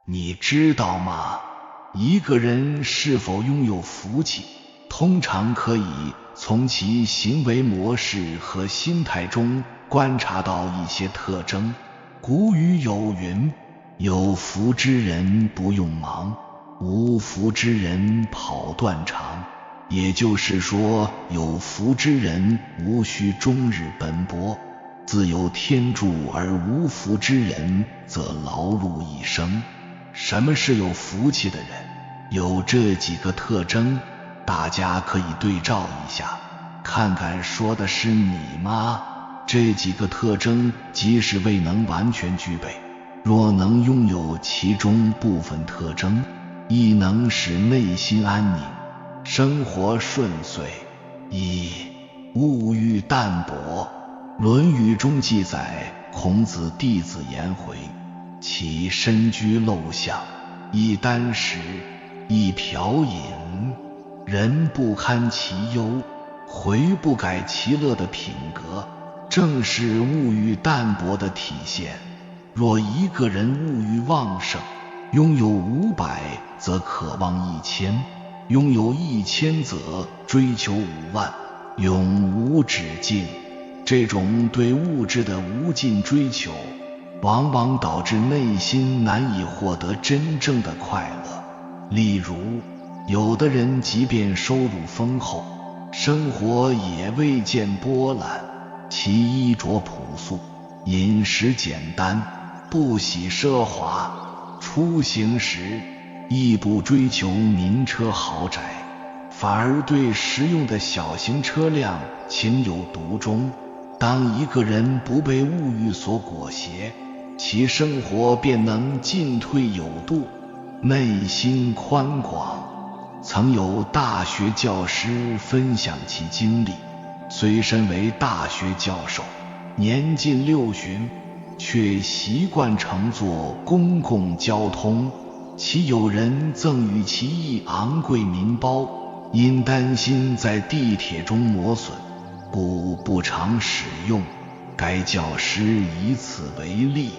你知道吗？一个人是否拥有福气，通常可以从其行为模式和心态中观察到一些特征。古语有云：有福之人不用忙，无福之人跑断肠。也就是说，有福之人无需终日奔波，自有天助，而无福之人则劳碌一生。什么是有福气的人？有这几个特征，大家可以对照一下，看看说的是你吗？这几个特征即使未能完全具备，若能拥有其中部分特征，亦能使内心安宁，生活顺遂。一、物欲淡泊。论语中记载，孔子弟子颜回，其身居陋巷，一箪食，一瓢饮，人不堪其忧，回不改其乐的品格，正是物欲淡泊的体现。若一个人物欲旺盛，拥有500则渴望1000，拥有1000则追求5万，永无止境。这种对物质的无尽追求，往往导致内心难以获得真正的快乐。例如，有的人即便收入丰厚，生活也未见波澜，其衣着朴素，饮食简单，不喜奢华，出行时亦不追求名车豪宅，反而对实用的小型车辆情有独钟。当一个人不被物欲所裹挟，其生活便能进退有度，内心宽广。曾有大学教师分享其经历，虽身为大学教授，年近60，却习惯乘坐公共交通，其友人赠予其一昂贵名包，因担心在地铁中磨损，故不常使用。该教师以此为例，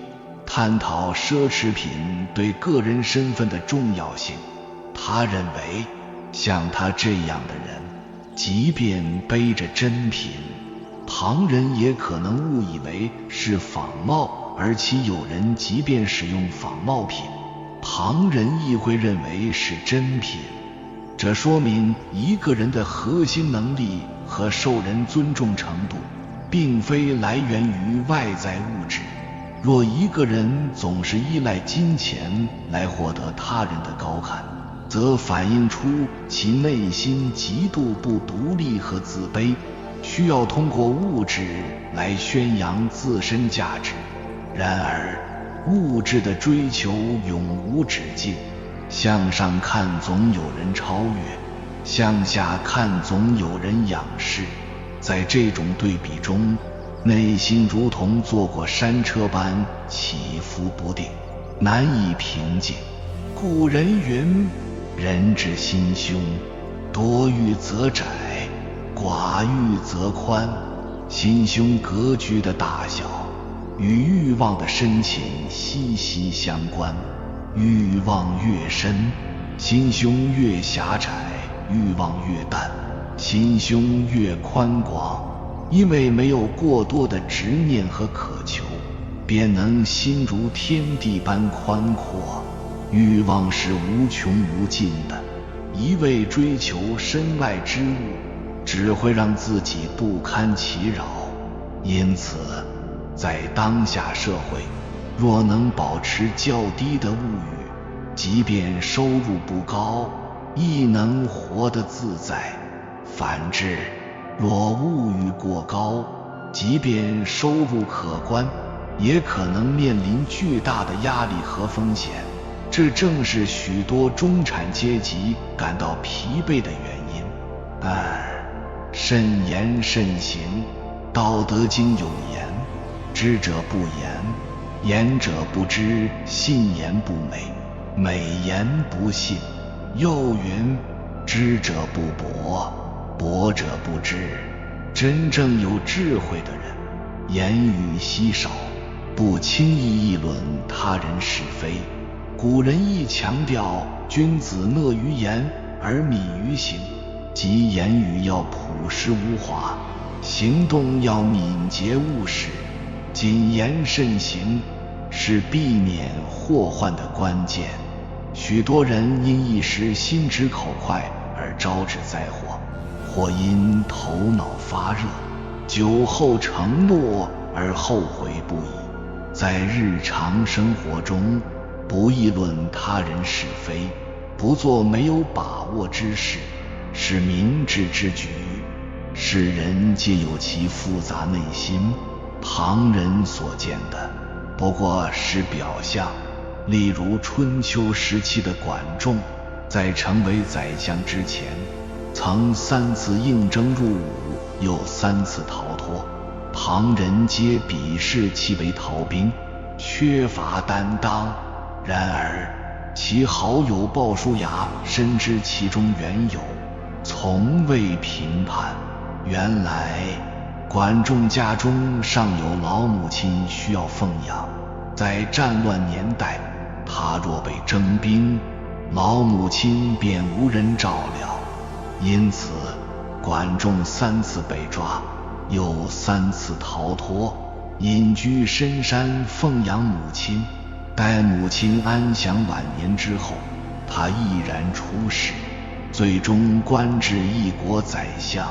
探讨奢侈品对个人身份的重要性。他认为，像他这样的人，即便背着真品，旁人也可能误以为是仿冒，而其友人即便使用仿冒品，旁人亦会认为是真品。这说明一个人的核心能力和受人尊重程度，并非来源于外在物质。若一个人总是依赖金钱来获得他人的高看，则反映出其内心极度不独立和自卑，需要通过物质来宣扬自身价值。然而，物质的追求永无止境，向上看总有人超越，向下看总有人仰视。在这种对比中，内心如同坐过山车般起伏不定，难以平静。古人云：人之心胸，多欲则窄，寡欲则宽。心胸格局的大小与欲望的深浅息息相关，欲望越深，心胸越狭窄，欲望越淡，心胸越宽广。因为没有过多的执念和渴求，便能心如天地般宽阔。欲望是无穷无尽的，一味追求身外之物，只会让自己不堪其扰。因此，在当下社会，若能保持较低的物欲，即便收入不高，亦能活得自在。反之，若物欲过高，即便收入可观，也可能面临巨大的压力和风险。这正是许多中产阶级感到疲惫的原因。二、慎言慎行。道德经有言：知者不言，言者不知，信言不美，美言不信。又云：知者不博，博者不知。真正有智慧的人，言语稀少，不轻易议论他人是非，古人亦强调君子讷于言而敏于行，即言语要朴实无华，行动要敏捷务实，谨言慎行是避免祸患的关键。许多人因一时心直口快而招致灾祸，或因头脑发热，酒后承诺而后悔不已。在日常生活中，不议论他人是非，不做没有把握之事，是明智之举。世人皆有其复杂内心，旁人所见的不过是表象。例如春秋时期的管仲，在成为宰相之前，曾3次应征入伍，又3次逃脱，旁人皆鄙视其为逃兵，缺乏担当。然而其好友鲍叔牙深知其中缘由，从未评判。原来管仲家中尚有老母亲需要奉养，在战乱年代，他若被征兵，老母亲便无人照料，因此管仲3次被抓，又3次逃脱，隐居深山奉养母亲。待母亲安享晚年之后，他毅然出仕，最终官至一国宰相。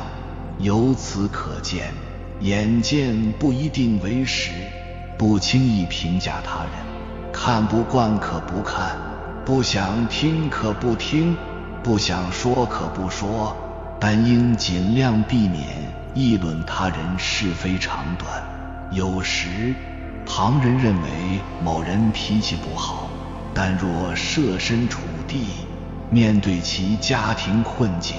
由此可见，眼见不一定为实，不轻易评价他人，看不惯可不看，不想听可不听，不想说可不说，但应尽量避免议论他人是非长短。有时旁人认为某人脾气不好，但若设身处地面对其家庭困境，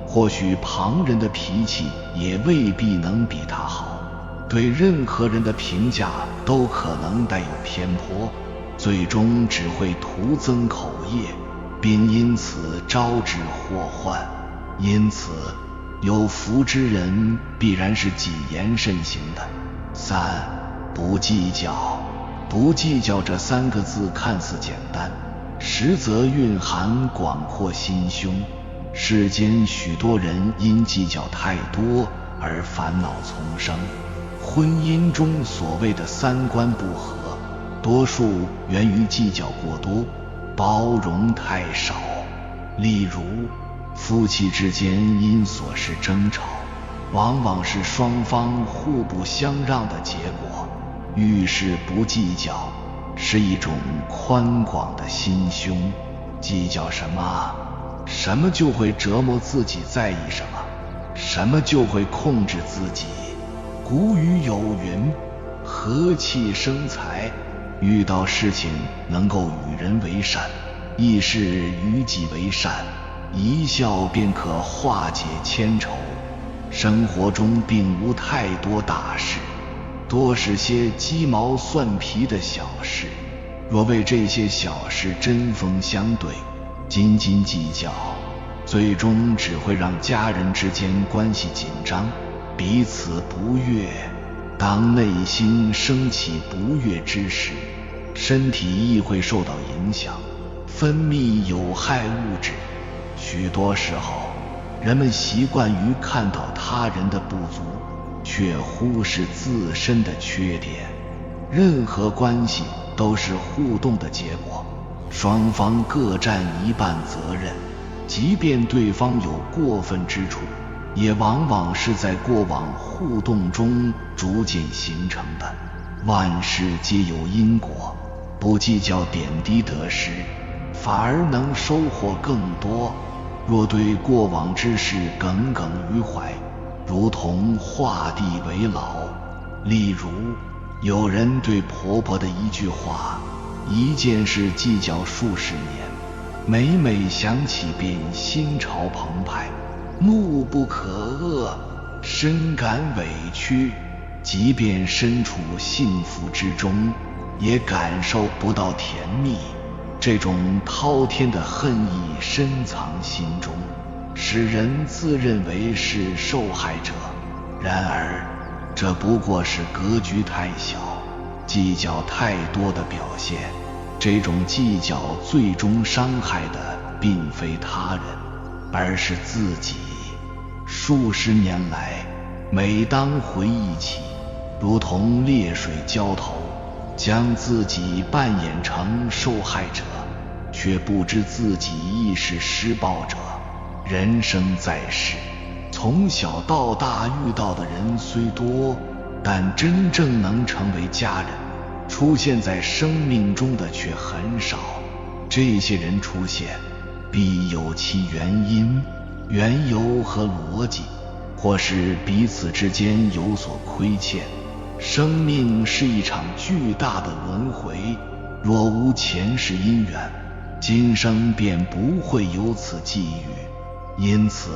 或许旁人的脾气也未必能比他好。对任何人的评价都可能带有偏颇，最终只会徒增口业，并因此招致祸患。因此有福之人必然是谨言慎行的。3. 不计较。不计较这3个字看似简单，实则蕴含广阔心胸。世间许多人因计较太多而烦恼丛生，婚姻中所谓的3观不合，多数源于计较过多，包容太少。例如夫妻之间因琐事争吵，往往是双方互不相让的结果。遇事不计较是一种宽广的心胸，计较什么，什么就会折磨自己；在意什么，什么就会控制自己。古语有云，和气生财。遇到事情能够与人为善，亦是与己为善，一笑便可化解千愁。生活中并无太多大事，多是些鸡毛蒜皮的小事。若为这些小事针锋相对，斤斤计较，最终只会让家人之间关系紧张，彼此不悦。当内心升起不悦之时，身体亦会受到影响，分泌有害物质。许多时候，人们习惯于看到他人的不足，却忽视自身的缺点。任何关系都是互动的结果，双方各占一半责任，即便对方有过分之处，也往往是在过往互动中逐渐形成的。万事皆有因果，不计较点滴得失，反而能收获更多。若对过往之事耿耿于怀，如同画地为牢。例如有人对婆婆的一句话、一件事计较数十年，每每想起便心潮澎湃，怒不可遏，深感委屈。即便身处幸福之中，也感受不到甜蜜。这种滔天的恨意深藏心中，使人自认为是受害者。然而这不过是格局太小、计较太多的表现。这种计较最终伤害的并非他人，而是自己。数十年来，每当回忆起，如同烈水浇头，将自己扮演成受害者，却不知自己亦是施暴者。人生在世，从小到大遇到的人虽多，但真正能成为家人，出现在生命中的却很少。这些人出现，必有其原因、缘由和逻辑，或是彼此之间有所亏欠。生命是一场巨大的轮回，若无前世因缘，今生便不会有此际遇。因此，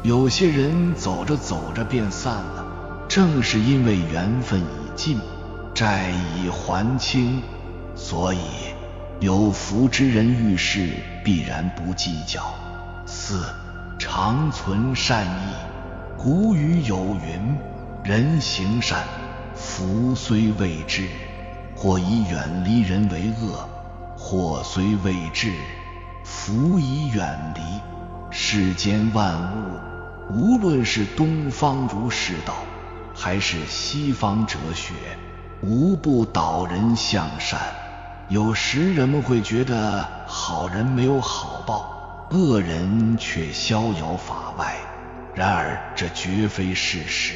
有些人走着走着便散了，正是因为缘分已尽，债已还清，所以有福之人遇事必然不计较。4. 常存善意。古语有云：人行善，福虽未至，或以远离人为恶；祸虽未至，福已远离。世间万物，无论是东方儒释道，还是西方哲学，无不导人向善。有时人们会觉得好人没有好报，恶人却逍遥法外，然而这绝非事实。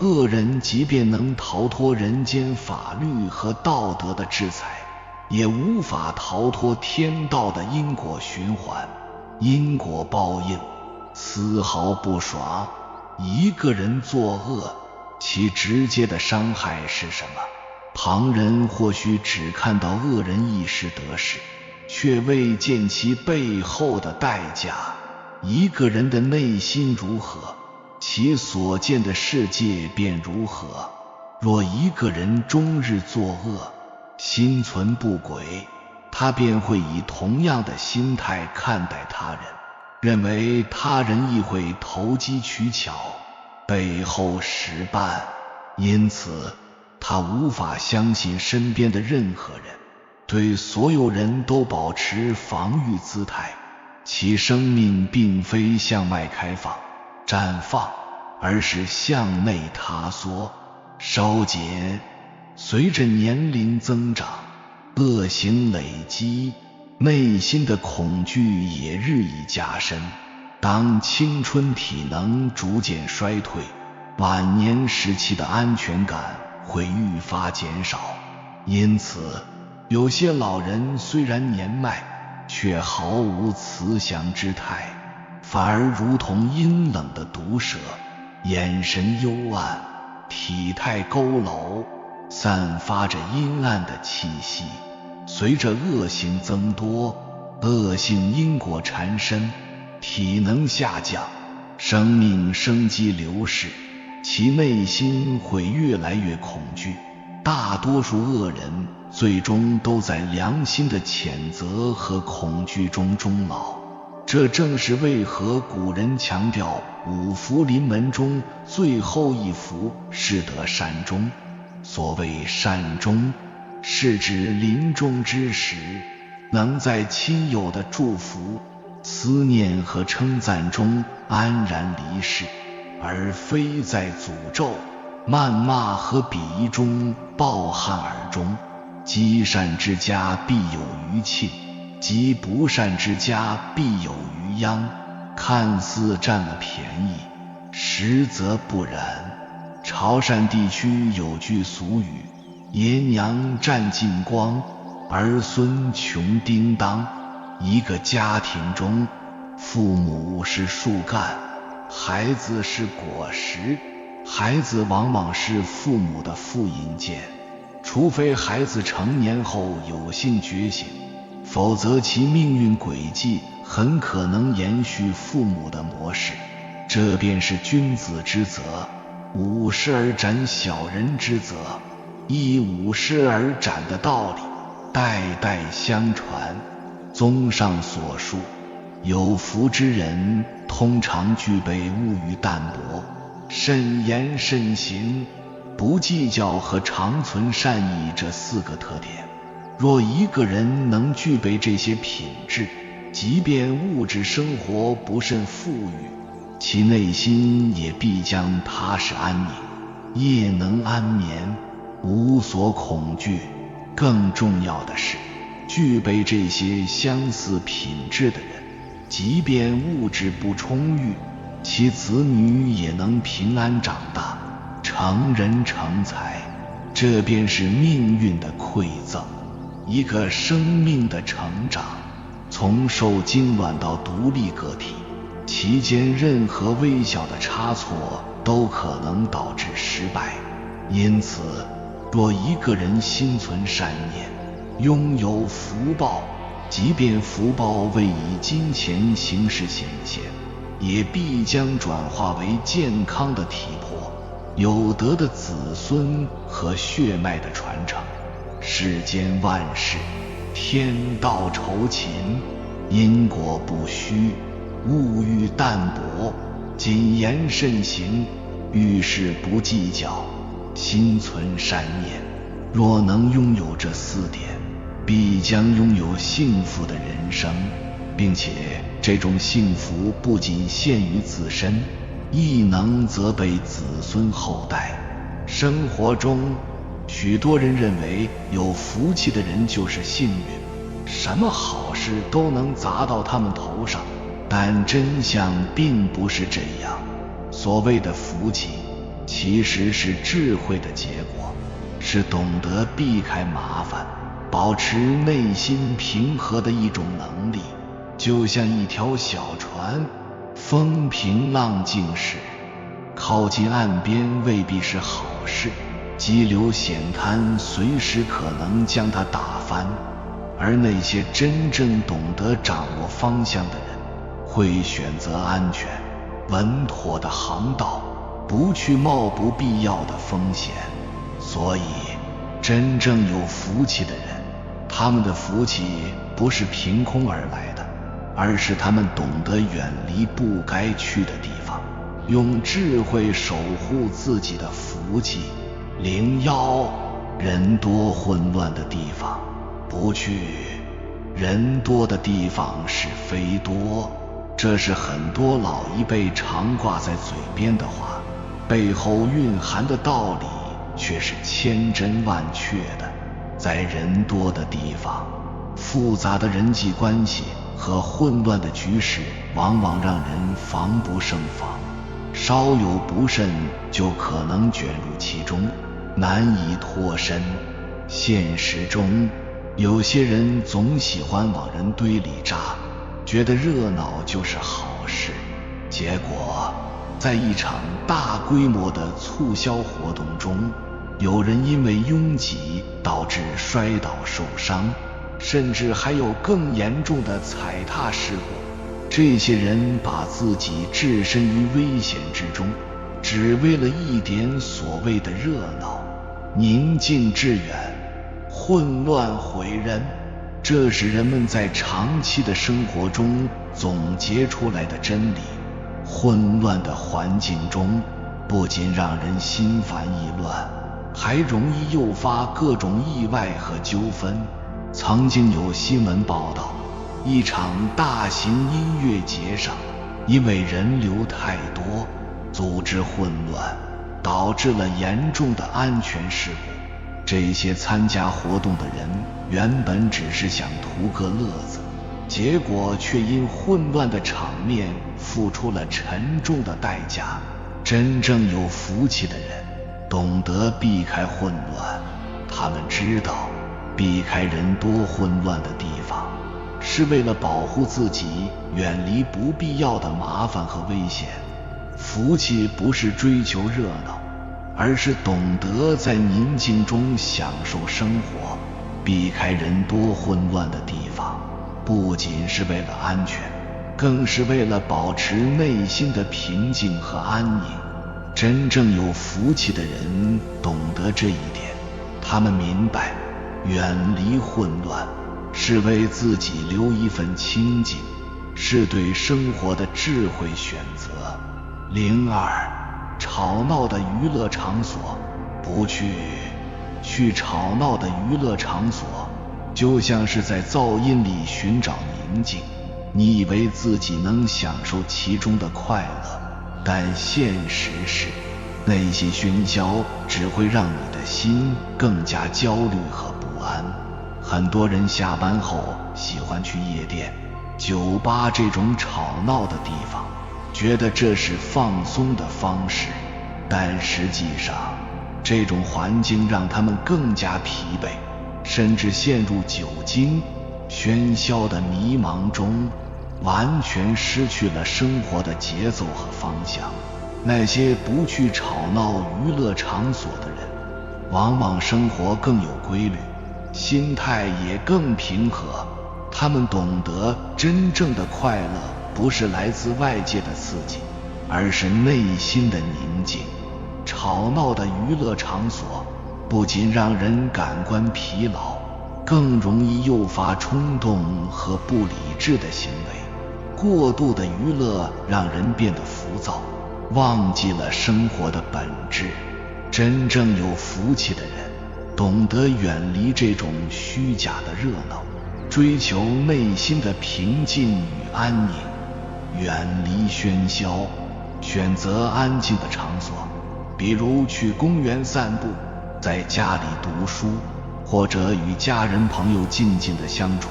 恶人即便能逃脱人间法律和道德的制裁，也无法逃脱天道的因果循环。因果报应丝毫不爽。一个人作恶，其直接的伤害是什么？旁人或许只看到恶人一时得势，却未见其背后的代价。一个人的内心如何，其所见的世界便如何。若一个人终日作恶，心存不轨，他便会以同样的心态看待他人，认为他人亦会投机取巧，背后使绊。因此他无法相信身边的任何人，对所有人都保持防御姿态。其生命并非向外开放、绽放，而是向内塌缩、收减。随着年龄增长，恶行累积，内心的恐惧也日益加深。当青春体能逐渐衰退，晚年时期的安全感会愈发减少。因此，有些老人虽然年迈，却毫无慈祥之态，反而如同阴冷的毒蛇，眼神幽暗，体态佝偻，散发着阴暗的气息。随着恶行增多，恶性因果缠身，体能下降，生命生机流逝，其内心会越来越恐惧。大多数恶人最终都在良心的谴责和恐惧中终老。这正是为何古人强调五福临门中最后一福是得善终。所谓善终，是指临终之时能在亲友的祝福、思念和称赞中安然离世，而非在诅咒、谩骂和鄙夷中抱憾而终。积善之家必有余庆，积不善之家必有余殃。看似占了便宜，实则不然。潮汕地区有句俗语：爷娘占尽光，儿孙穷叮当。一个家庭中，父母是树干，孩子是果实。孩子往往是父母的复印件，除非孩子成年后有幸觉醒，否则其命运轨迹很可能延续父母的模式。这便是君子之责，五十而斩小人之责，依五十而斩的道理，代代相传。综上所述，有福之人通常具备物欲淡薄、慎言慎行、不计较和长存善意这4个特点。若一个人能具备这些品质，即便物质生活不甚富裕，其内心也必将踏实安宁，夜能安眠，无所恐惧。更重要的是，具备这些相似品质的人，即便物质不充裕，其子女也能平安长大，成人成才。这便是命运的馈赠，一个生命的成长，从受精卵到独立个体，其间任何微小的差错都可能导致失败。因此，若一个人心存善念，拥有福报，即便福报未以金钱形式显现，也必将转化为健康的体魄，有德的子孙和血脉的传承。世间万事，天道酬勤，因果不虚，物欲淡薄，谨言慎行，遇事不计较，心存善念。若能拥有这4点，必将拥有幸福的人生，并且这种幸福不仅限于自身，亦能责备子孙后代。生活中，许多人认为有福气的人就是幸运，什么好事都能砸到他们头上，但真相并不是这样。所谓的福气，其实是智慧的结果，是懂得避开麻烦，保持内心平和的一种能力。就像一条小船，风平浪静时，靠近岸边未必是好事，激流险滩随时可能将它打翻。而那些真正懂得掌握方向的人，会选择安全稳妥的航道，不去冒不必要的风险。所以，真正有福气的人，他们的福气不是凭空而来的，而是他们懂得远离不该去的地方，用智慧守护自己的福气。01人多混乱的地方不去，人多的地方是非多。这是很多老一辈常挂在嘴边的话，背后蕴含的道理却是千真万确的。在人多的地方，复杂的人际关系和混乱的局势往往让人防不胜防，稍有不慎就可能卷入其中，难以脱身。现实中，有些人总喜欢往人堆里扎，觉得热闹就是好事，结果在一场大规模的促销活动中，有人因为拥挤导致摔倒受伤，甚至还有更严重的踩踏事故。这些人把自己置身于危险之中，只为了一点所谓的热闹。宁静致远，混乱毁人，这是人们在长期的生活中总结出来的真理。混乱的环境中，不仅让人心烦意乱，还容易诱发各种意外和纠纷。曾经有新闻报道，一场大型音乐节上，因为人流太多，组织混乱，导致了严重的安全事故。这些参加活动的人原本只是想图个乐子，结果却因混乱的场面付出了沉重的代价。真正有福气的人懂得避开混乱，他们知道避开人多混乱的地方，是为了保护自己远离不必要的麻烦和危险。福气不是追求热闹，而是懂得在宁静中享受生活。避开人多混乱的地方，不仅是为了安全，更是为了保持内心的平静和安宁。真正有福气的人懂得这一点，他们明白远离混乱是为自己留一份清静，是对生活的智慧选择。02吵闹的娱乐场所不去，去吵闹的娱乐场所就像是在噪音里寻找宁静。你以为自己能享受其中的快乐，但现实是，那些喧嚣只会让你的心更加焦虑和不安。很多人下班后喜欢去夜店、酒吧这种吵闹的地方，觉得这是放松的方式，但实际上，这种环境让他们更加疲惫，甚至陷入酒精、喧嚣的迷茫中，完全失去了生活的节奏和方向。那些不去吵闹娱乐场所的人，往往生活更有规律，心态也更平和。他们懂得真正的快乐不是来自外界的刺激，而是内心的宁静。吵闹的娱乐场所不仅让人感官疲劳，更容易诱发冲动和不理智的行为。过度的娱乐让人变得浮躁，忘记了生活的本质。真正有福气的人，懂得远离这种虚假的热闹，追求内心的平静与安宁，远离喧嚣，选择安静的场所，比如去公园散步，在家里读书，或者与家人朋友静静的相处。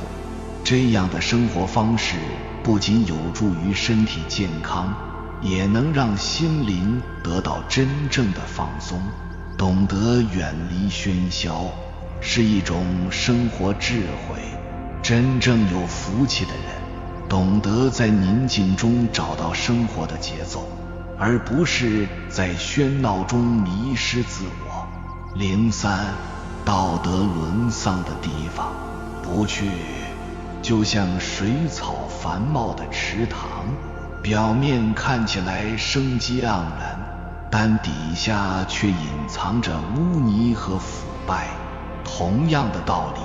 这样的生活方式不仅有助于身体健康，也能让心灵得到真正的放松。懂得远离喧嚣是一种生活智慧。真正有福气的人，懂得在宁静中找到生活的节奏，而不是在喧闹中迷失自我。03道德沦丧的地方不去，就像水草繁茂的池塘，表面看起来生机盎然，但底下却隐藏着污泥和腐败。同样的道理，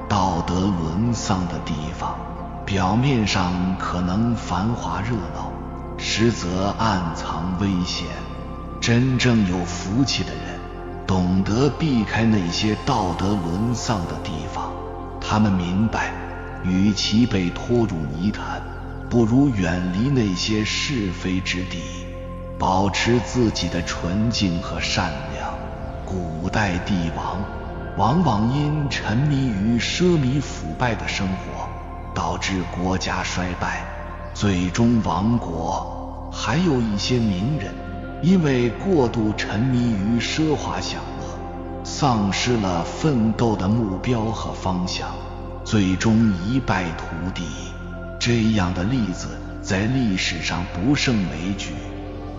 道德沦丧的地方，表面上可能繁华热闹，实则暗藏危险。真正有福气的人，懂得避开那些道德沦丧的地方。他们明白，与其被拖入泥潭，不如远离那些是非之地，保持自己的纯净和善良。古代帝王往往因沉迷于奢靡腐败的生活，导致国家衰败，最终亡国。还有一些名人因为过度沉迷于奢华享乐，丧失了奋斗的目标和方向，最终一败涂地。这样的例子在历史上不胜枚举。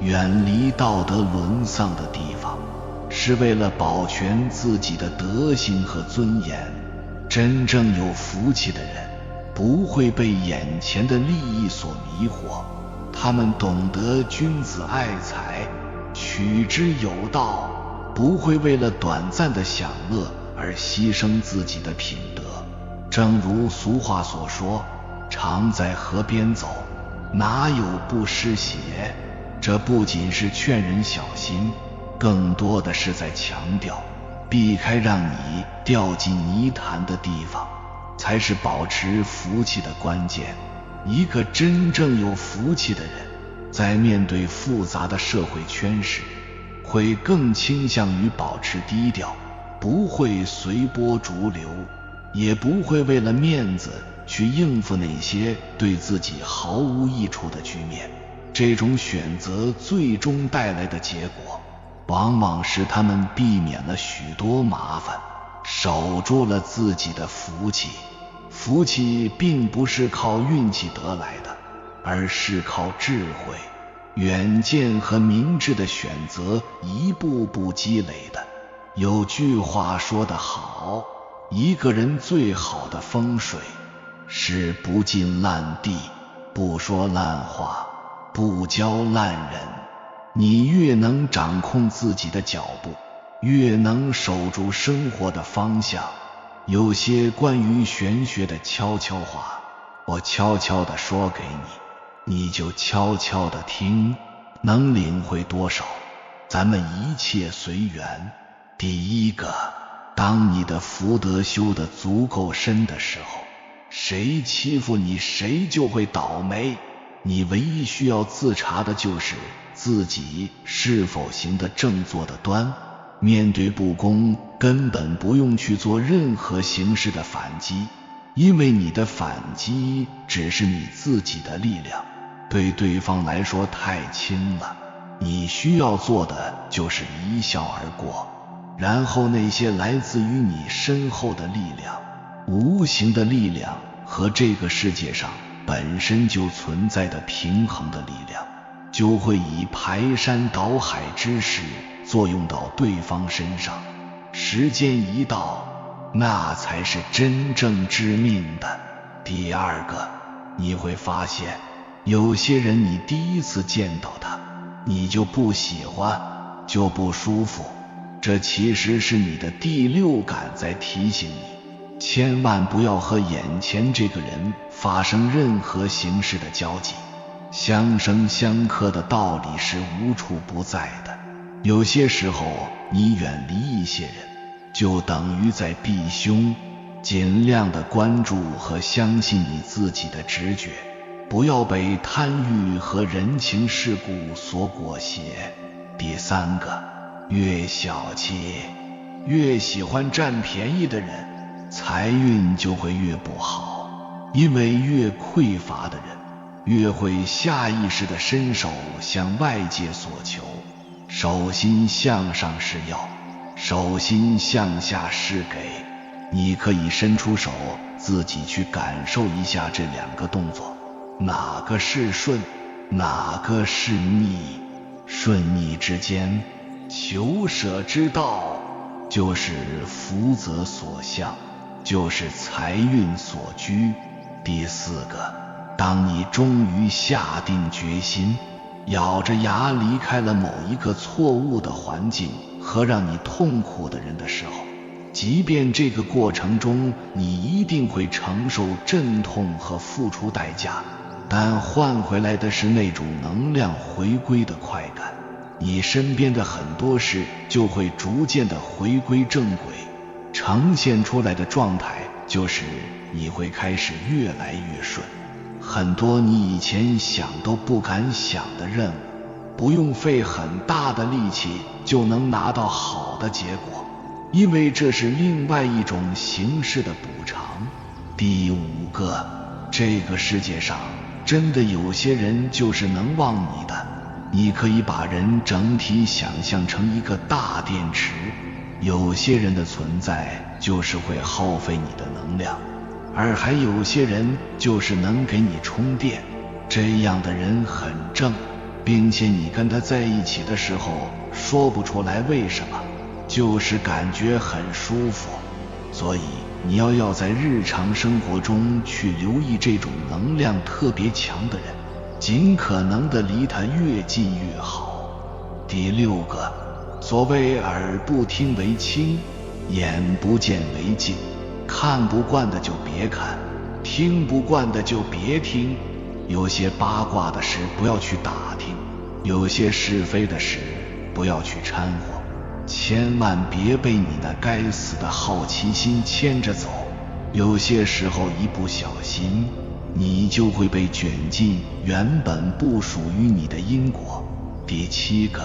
远离道德沦丧的地方，是为了保全自己的德行和尊严。真正有福气的人，不会被眼前的利益所迷惑，他们懂得君子爱财，取之有道，不会为了短暂的享乐而牺牲自己的品德。正如俗话所说，常在河边走，哪有不湿鞋。这不仅是劝人小心，更多的是在强调，避开让你掉进泥潭的地方，才是保持福气的关键。一个真正有福气的人，在面对复杂的社会圈时，会更倾向于保持低调，不会随波逐流，也不会为了面子去应付那些对自己毫无益处的局面。这种选择最终带来的结果，往往是他们避免了许多麻烦，守住了自己的福气。福气并不是靠运气得来的，而是靠智慧、远见和明智的选择一步步积累的。有句话说得好，一个人最好的风水是不进烂地，不说烂话，不教烂人。你越能掌控自己的脚步，越能守住生活的方向。有些关于玄学的悄悄话，我悄悄地说给你，你就悄悄地听，能领会多少，咱们一切随缘。第一个，当你的福德修得足够深的时候，谁欺负你谁就会倒霉。你唯一需要自查的就是自己是否行得正坐得端。面对不公，根本不用去做任何形式的反击，因为你的反击只是你自己的力量，对对方来说太轻了。你需要做的就是一笑而过，然后那些来自于你身后的力量，无形的力量和这个世界上本身就存在的平衡的力量，就会以排山倒海之势作用到对方身上。时间一到，那才是真正致命的。第二个，你会发现有些人你第一次见到他，你就不喜欢，就不舒服，这其实是你的第六感在提醒你，千万不要和眼前这个人发生任何形式的交集。相生相克的道理是无处不在的，有些时候你远离一些人，就等于在避凶。尽量的关注和相信你自己的直觉，不要被贪欲和人情世故所裹挟。第三个，越小气，越喜欢占便宜的人，财运就会越不好，因为越匮乏的人，越会下意识地伸手向外界索求。手心向上是要，手心向下是给。你可以伸出手，自己去感受一下这两个动作，哪个是顺，哪个是逆。顺逆之间，求舍之道，就是福泽所向，就是财运所居。第四个，当你终于下定决心，咬着牙离开了某一个错误的环境和让你痛苦的人的时候，即便这个过程中你一定会承受阵痛和付出代价，但换回来的是那种能量回归的快感，你身边的很多事就会逐渐的回归正轨，呈现出来的状态就是你会开始越来越顺。很多你以前想都不敢想的任务，不用费很大的力气就能拿到好的结果，因为这是另外一种形式的补偿。第五个，这个世界上真的有些人就是能忘你的。你可以把人整体想象成一个大电池，有些人的存在就是会耗费你的能量，而还有些人就是能给你充电。这样的人很正，并且你跟他在一起的时候说不出来为什么，就是感觉很舒服。所以你要在日常生活中去留意这种能量特别强的人，尽可能的离他越近越好。第六个，所谓耳不听为清，眼不见为净，看不惯的就别看，听不惯的就别听。有些八卦的事不要去打听，有些是非的事不要去掺和，千万别被你那该死的好奇心牵着走，有些时候一不小心，你就会被卷进原本不属于你的因果。第七个，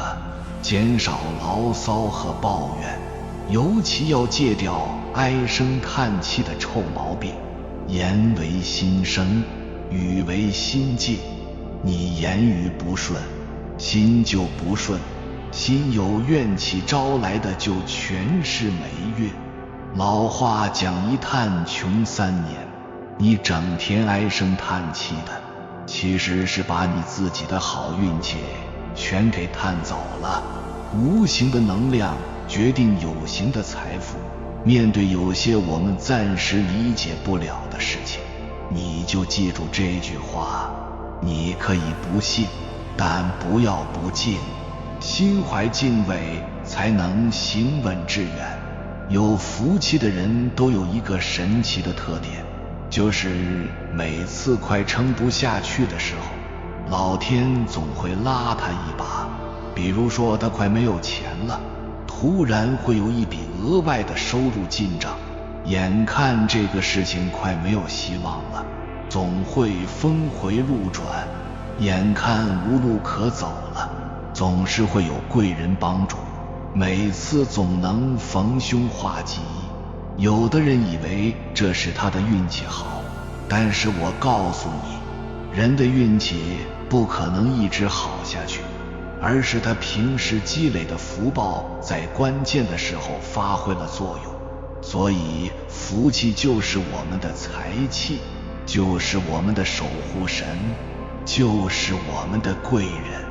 减少牢骚和抱怨，尤其要戒掉唉声叹气的臭毛病。言为心生，语为心静，你言语不顺，心就不顺，心有怨气招来的就全是霉运。老话讲一叹穷3年，你整天唉声叹气的，其实是把你自己的好运气全给叹走了。无形的能量决定有形的财富，面对有些我们暂时理解不了的事情，你就记住这句话，你可以不信，但不要不敬。心怀敬畏才能行稳致远。有福气的人都有一个神奇的特点，就是每次快撑不下去的时候，老天总会拉他一把。比如说他快没有钱了，突然会有一笔额外的收入进账，眼看这个事情快没有希望了，总会峰回路转，眼看无路可走了，总是会有贵人帮助，每次总能逢凶化吉。有的人以为这是他的运气好，但是我告诉你，人的运气不可能一直好下去，而是他平时积累的福报在关键的时候发挥了作用。所以福气就是我们的财气，就是我们的守护神，就是我们的贵人。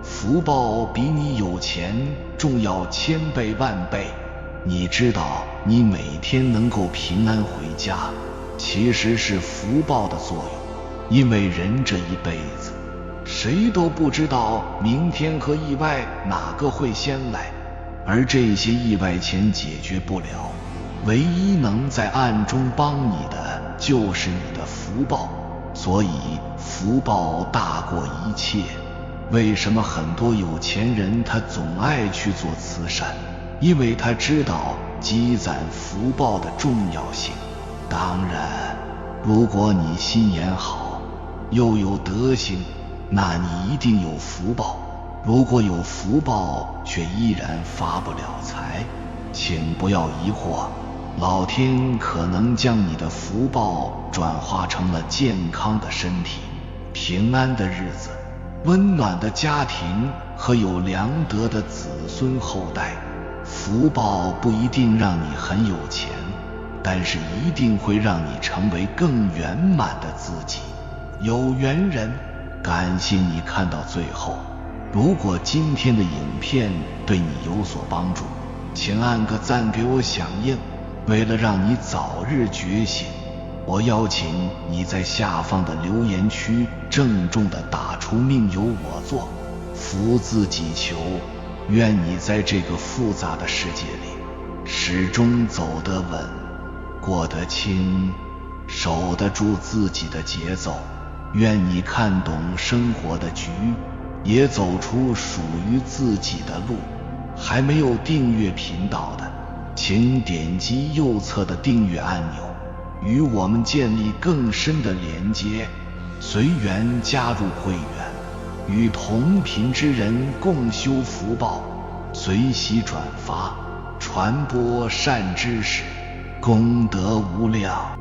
福报比你有钱重要千倍万倍。你知道你每天能够平安回家，其实是福报的作用。因为人这一辈子谁都不知道明天和意外哪个会先来，而这些意外钱解决不了，唯一能在暗中帮你的就是你的福报。所以福报大过一切。为什么很多有钱人他总爱去做慈善？因为他知道积攒福报的重要性。当然，如果你心眼好，又有德行，那你一定有福报。如果有福报却依然发不了财，请不要疑惑，老天可能将你的福报转化成了健康的身体、平安的日子、温暖的家庭和有良德的子孙后代。福报不一定让你很有钱，但是一定会让你成为更圆满的自己。有缘人，感谢你看到最后。如果今天的影片对你有所帮助，请按个赞给我响应。为了让你早日觉醒，我邀请你在下方的留言区郑重地打出命由我做，福自己求。愿你在这个复杂的世界里始终走得稳，过得轻，守得住自己的节奏。愿你看懂生活的局，也走出属于自己的路。还没有订阅频道的，请点击右侧的订阅按钮，与我们建立更深的连接。随缘加入会员，与同频之人共修福报，随喜转发，传播善知识，功德无量。